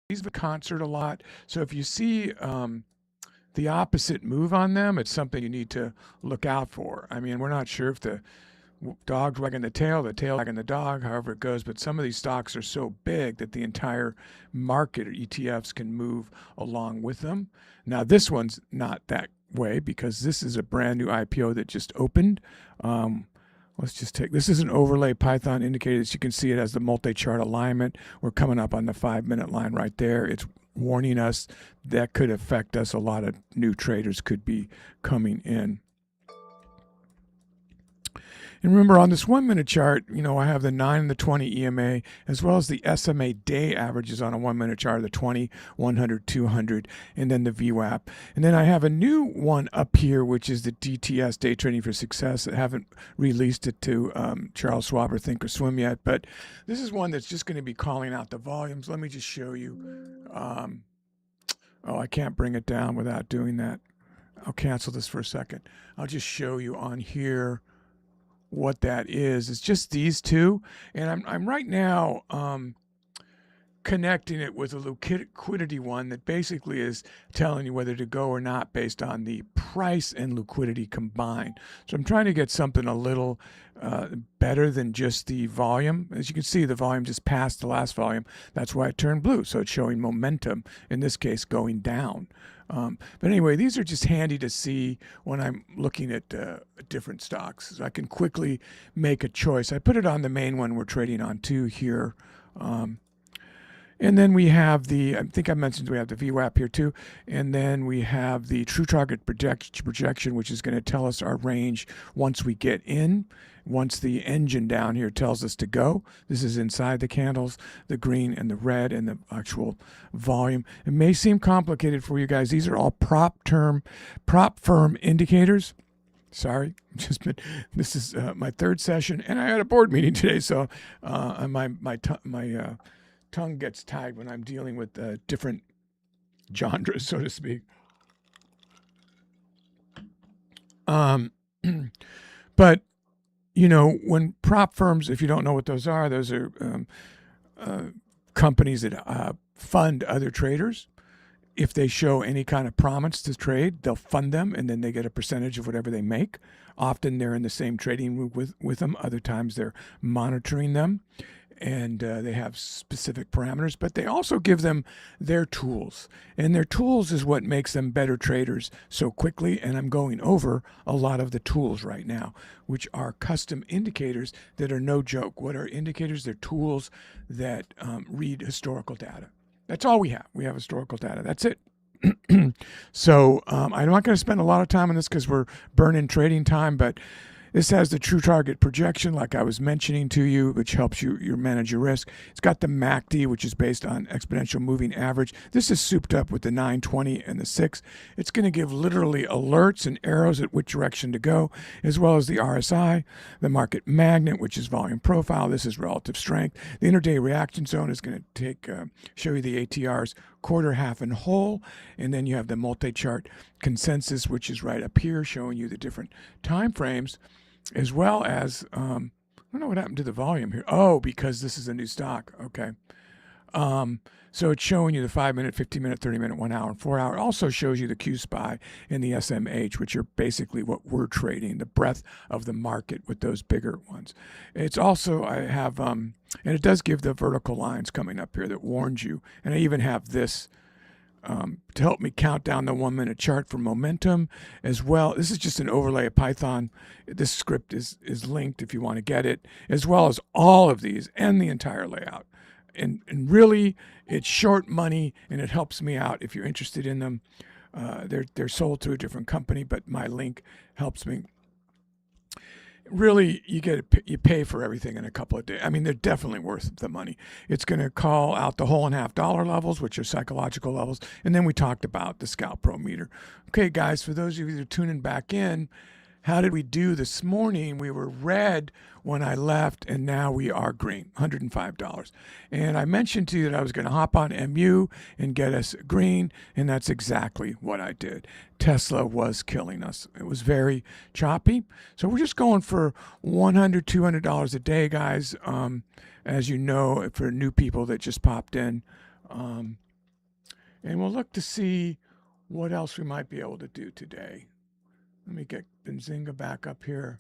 these the concert a lot. So if you see the opposite move on them, it's something you need to look out for. I mean, we're not sure if the dog's wagging the tail wagging the dog, however it goes, but some of these stocks are so big that the entire market or ETFs can move along with them. Now, this one's not that way because this is a brand new IPO that just opened. Let's just take, this is an overlay Python indicator. As you can see, it has the multi-chart alignment. We're coming up on the 5-minute line right there. It's warning us that could affect us. A lot of new traders could be coming in. And remember, on this 1-minute chart, I have the 9 and the 20 EMA, as well as the SMA day averages on a 1-minute chart, the 20, 100, 200, and then the VWAP. And then I have a new one up here, which is the DTS, Day Trading for Success. I haven't released it to Charles Schwab or Thinkorswim yet, but this is one that's just going to be calling out the volumes. Let me just show you. I can't bring it down without doing that. I'll cancel this for a second. I'll just show you on here what that is. It's just these two, and I'm right now connecting it with a liquidity one that basically is telling you whether to go or not based on the price and liquidity combined. So I'm trying to get something a little better than just the volume. As you can see, the volume just passed the last volume. That's why it turned blue. So it's showing momentum, in this case going down. But anyway, these are just handy to see when I'm looking at different stocks. So I can quickly make a choice. I put it on the main one we're trading on too here. And then we have I think I mentioned we have the VWAP here too. And then we have the true target projection, which is going to tell us our range once we get in. Once the engine down here tells us to go. This is inside the candles, the green and the red and the actual volume. It may seem complicated for you guys. These are all prop firm indicators. Sorry, this is my third session, and I had a board meeting today, so my tongue gets tied when I'm dealing with different genres, so to speak. But when prop firms, if you don't know what those are companies that fund other traders. If they show any kind of promise to trade, they'll fund them, and then they get a percentage of whatever they make. Often they're in the same trading room with them. Other times they're monitoring them, and they have specific parameters, but they also give them their tools. And their tools is what makes them better traders so quickly. And I'm going over a lot of the tools right now, which are custom indicators that are no joke. What are indicators? They're tools that read historical data. That's all we have. We have historical data. That's it. So I'm not going to spend a lot of time on this because we're burning trading time, but this has the true target projection, like I was mentioning to you, which helps you manage your risk. It's got the MACD, which is based on exponential moving average. This is souped up with the 920 and the 6. It's going to give literally alerts and arrows at which direction to go, as well as the RSI, the market magnet, which is volume profile. This is relative strength. The intraday reaction zone is going to show you the ATRs quarter, half, and whole. And then you have the multi-chart consensus, which is right up here, showing you the different time frames, as well as, I don't know what happened to the volume here. Oh, because this is a new stock. Okay. So it's showing you the 5-minute, 15-minute, 30-minute, 1 hour, and 4 hour. It also shows you the Q-SPY and the SMH, which are basically what we're trading, the breadth of the market with those bigger ones. It's also, I have, and it does give the vertical lines coming up here that warns you. And I even have this to help me count down the 1-minute chart for momentum as well. This is just an overlay of Python. This script is linked if you want to get it, as well as all of these and the entire layout. And really, it's short money, and it helps me out if you're interested in them. They're sold to a different company, but my link helps me. Really, you pay for everything in a couple of days. I mean, they're definitely worth the money. It's going to call out the whole and half dollar levels, which are psychological levels. And then we talked about the Scalp Pro meter. Okay, guys, for those of you that are tuning back in, how did we do this morning? We were red when I left, and now we are green, $105. And I mentioned to you that I was going to hop on MU and get us green, and that's exactly what I did. Tesla was killing us. It was very choppy. So we're just going for $100, $200 a day, guys. As you know, for new people that just popped in. And we'll look to see what else we might be able to do today. Let me get Benzinga back up here.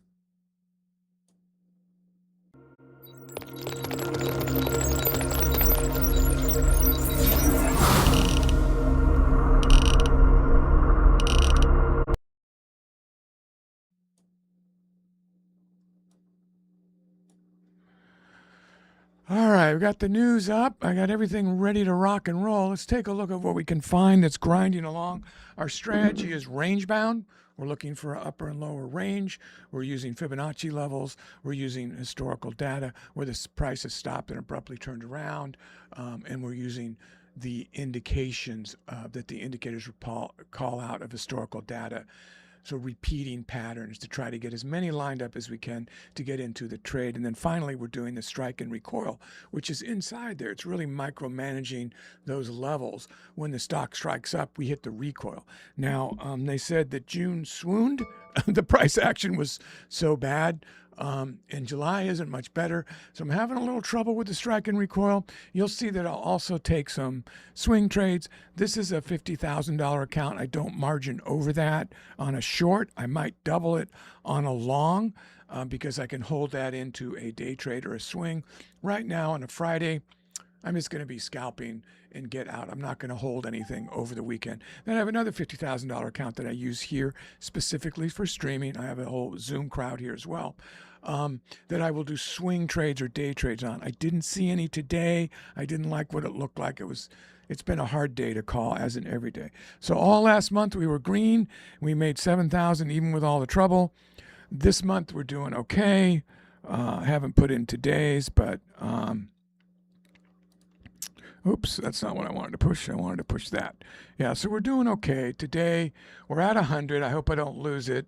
All right, we got the news up. I got everything ready to rock and roll. Let's take a look at what we can find that's grinding along. Our strategy is range bound. We're looking for an upper and lower range. We're using Fibonacci levels. We're using historical data where the price has stopped and abruptly turned around. And we're using the indications that the indicators call out of historical data. So repeating patterns to try to get as many lined up as we can to get into the trade. And then finally, we're doing the strike and recoil, which is inside there. It's really micromanaging those levels. When the stock strikes up, we hit the recoil. Now, they said that June swooned. The price action was so bad. And July isn't much better. So I'm having a little trouble with the strike and recoil. You'll see that I'll also take some swing trades. This is a $50,000 account. I don't margin over that on a short. I might double it on a long because I can hold that into a day trade or a swing. Right now on a Friday, I'm just going to be scalping and get out. I'm not going to hold anything over the weekend. Then I have another $50,000 account that I use here specifically for streaming. I have a whole Zoom crowd here as well that I will do swing trades or day trades on. I didn't see any today. I didn't like what it looked like. It's been a hard day to call, as in every day. So all last month we were green. We made 7,000 even with all the trouble. This month we're doing okay. I haven't put in today's, but oops, that's not what I wanted to push. I wanted to push that. Yeah, so we're doing okay. Today, we're at 100. I hope I don't lose it.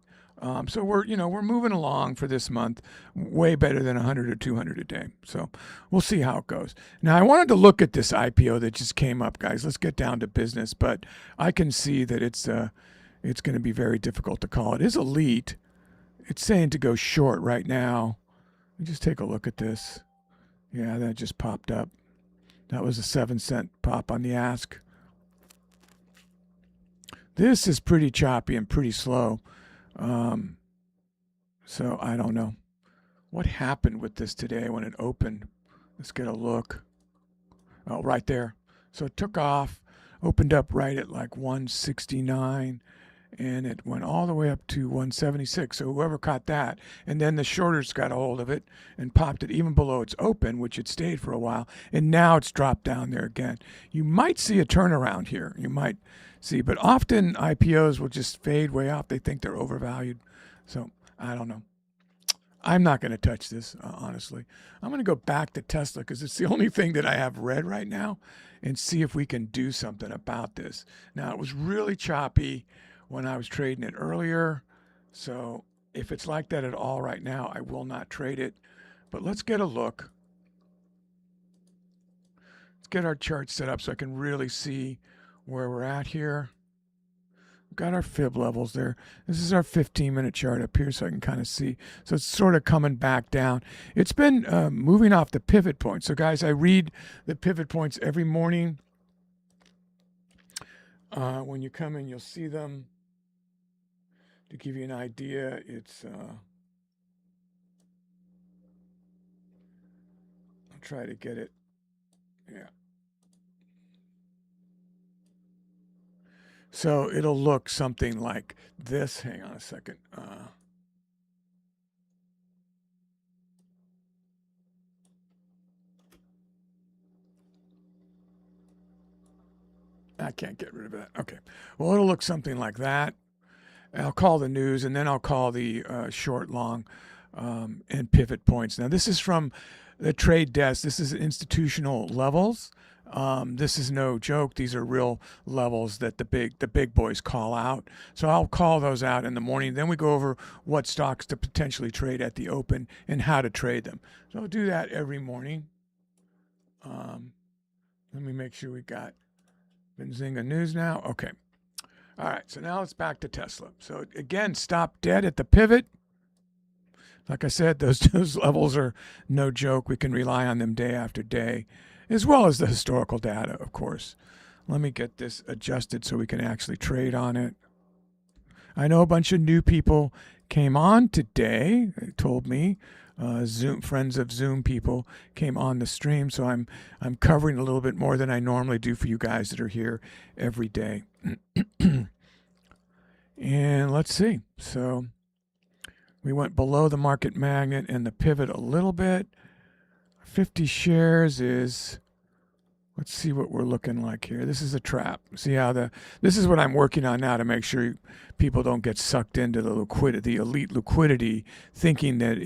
So we're moving along for this month, way better than 100 or 200 a day. So we'll see how it goes. Now, I wanted to look at this IPO that just came up, guys. Let's get down to business. But I can see that it's going to be very difficult to call. It is elite. It's saying to go short right now. Let me just take a look at this. Yeah, that just popped up. That was a 7-cent pop on the ask. This is pretty choppy and pretty slow. So I don't know what happened with this today when it opened. Let's get a look. Oh, right there. So it took off, opened up right at like 169, and it went all the way up to 176. So whoever caught that, and then the shorters got a hold of it and popped it even below its open, which it stayed for a while, and now it's dropped down there again. You might see a turnaround here. You might see, but often IPOs will just fade way out. They think they're overvalued. So I don't know. I'm not going to touch this, honestly. I'm going to go back to Tesla because it's the only thing that I have read right now and see if we can do something about this. Now, it was really choppy when I was trading it earlier. So if it's like that at all right now, I will not trade it. But let's get a look. Let's get our chart set up so I can really see where we're at here. We've got our fib levels there. This is our 15-minute chart up here so I can kind of see. So it's sort of coming back down. It's been moving off the pivot point. So guys, I read the pivot points every morning. When you come in, you'll see them. To give you an idea, it's I'll try to get it. Yeah. So it'll look something like this. Hang on a second. I can't get rid of that. Okay. Well, it'll look something like that. I'll call the news, and then I'll call the short, long, and pivot points. Now, this is from the trade desk. This is institutional levels. This is no joke. These are real levels that the big boys call out. So I'll call those out in the morning. Then we go over what stocks to potentially trade at the open and how to trade them. So I'll do that every morning. Let me make sure we got Benzinga news now. Okay. All right, so now it's back to Tesla. So again, stop dead at the pivot. Like I said, those levels are no joke. We can rely on them day after day, as well as the historical data, of course. Let me get this adjusted so we can actually trade on it. I know a bunch of new people came on today. They told me Zoom friends of Zoom people came on the stream, so I'm covering a little bit more than I normally do for you guys that are here every day. And let's see. So we went below the market magnet and the pivot a little bit. 50 shares is, let's see what we're looking like here. This is a trap. See how this is what I'm working on now to make sure people don't get sucked into the liquidity, the elite liquidity, thinking that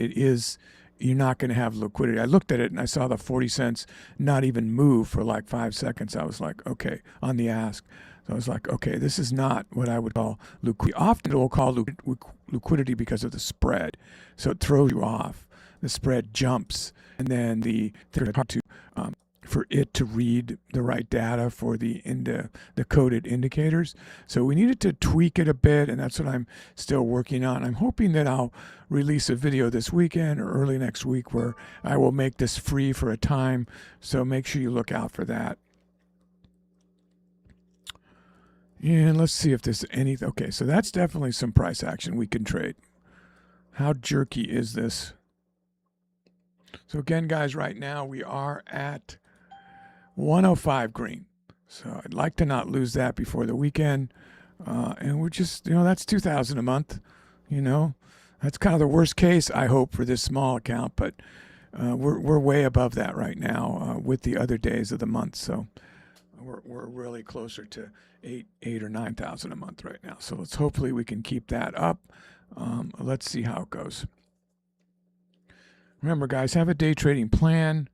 you're not going to have liquidity. I looked at it and I saw the 40 cents not even move for like 5 seconds. I was like, okay, on the ask. So I was like, okay, this is not what I would call liquidity. Often it will call liquidity because of the spread. So it throws you off. The spread jumps, and then for it to read the right data for the coded indicators. So we needed to tweak it a bit, and that's what I'm still working on. I'm hoping that I'll release a video this weekend or early next week where I will make this free for a time. So make sure you look out for that. And let's see if there's anything. Okay, so that's definitely some price action we can trade. How jerky is this? So again, guys, right now we are at 105 green. So I'd like to not lose that before the weekend. And we're just, that's 2,000 a month. That's kind of the worst case, I hope, for this small account. But we're way above that right now with the other days of the month. So we're really closer to 8 or 9,000 a month right now. So hopefully we can keep that up. Let's see how it goes. Remember, guys, have a day trading plan.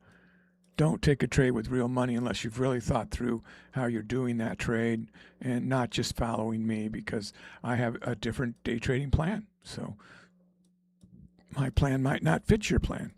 Don't take a trade with real money unless you've really thought through how you're doing that trade and not just following me, because I have a different day trading plan. So my plan might not fit your plan.